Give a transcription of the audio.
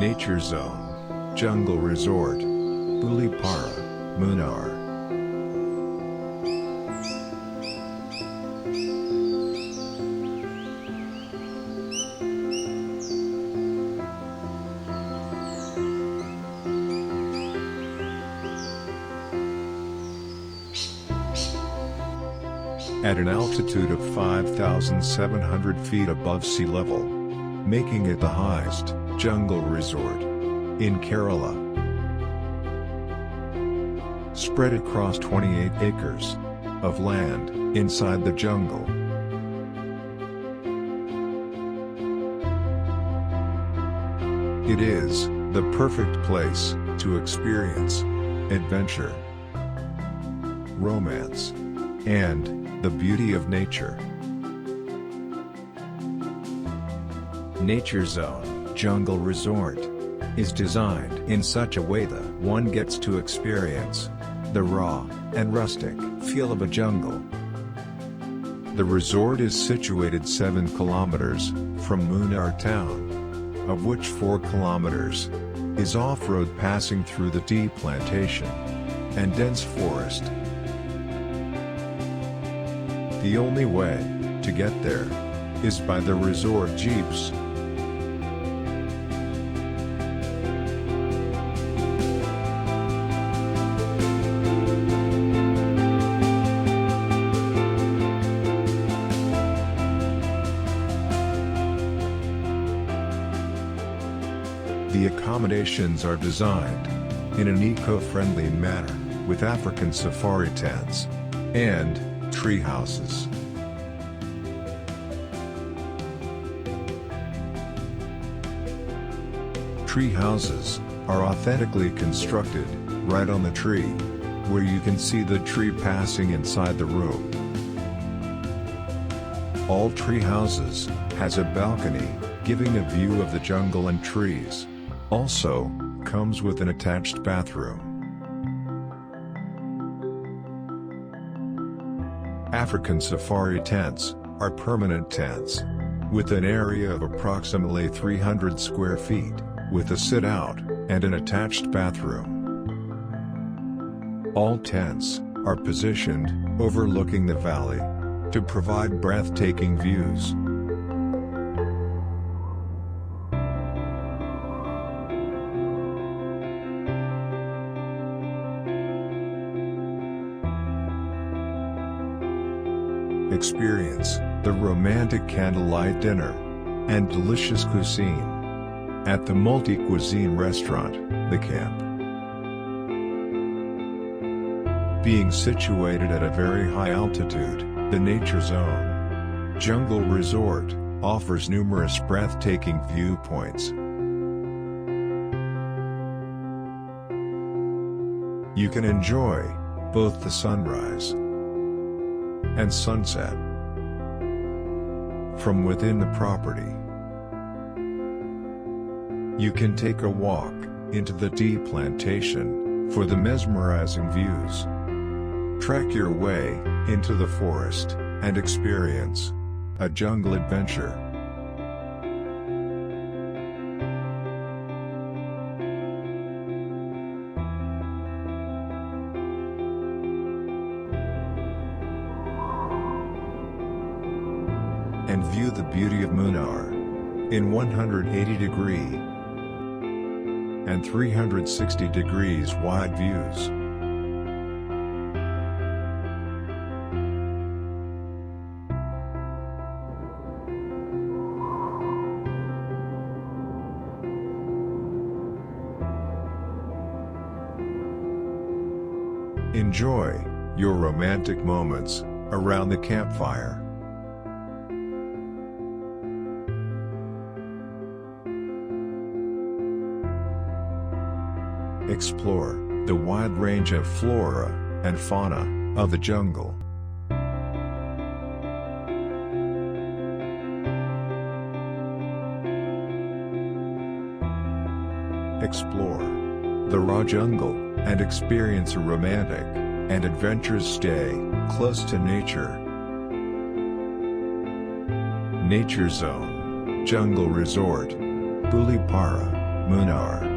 Nature Zone, Jungle Resort, Bulipara, Munnar. At an altitude of 5,700 feet above sea level, making it the highest jungle resort in Kerala. Spread across 28 acres of land inside the jungle. It is the perfect place to experience adventure, romance, and the beauty of nature. Nature Zone, Jungle Resort, is designed in such a way that one gets to experience the raw and rustic feel of a jungle. The resort is situated 7 kilometers from Munnar town, of which 4 kilometers is off-road passing through the tea plantation and dense forest. The only way to get there is by the resort jeeps. The accommodations are designed in an eco-friendly manner, with African safari tents and tree houses. Tree houses are authentically constructed right on the tree, where you can see the tree passing inside the room. All tree houses has a balcony, giving a view of the jungle and trees. Also, comes with an attached bathroom. African safari tents are permanent tents, with an area of approximately 300 square feet, with a sit-out and an attached bathroom. All tents are positioned overlooking the valley to provide breathtaking views. Experience the romantic candlelight dinner and delicious cuisine at the multi-cuisine restaurant, The Camp. Being situated at a very high altitude, the Nature Zone Jungle Resort offers numerous breathtaking viewpoints. You can enjoy both the sunrise and sunset from within the property. You can take a walk into the tea plantation for the mesmerizing views. Trek your way into the forest and experience a jungle adventure. And view the beauty of Munnar in 180 degree and 360 degrees wide views. Enjoy your romantic moments around the campfire. Explore the wide range of flora and fauna of the jungle. Explore the raw jungle and experience a romantic and adventurous stay close to nature. Nature Zone Jungle Resort, Bulipara. Munnar.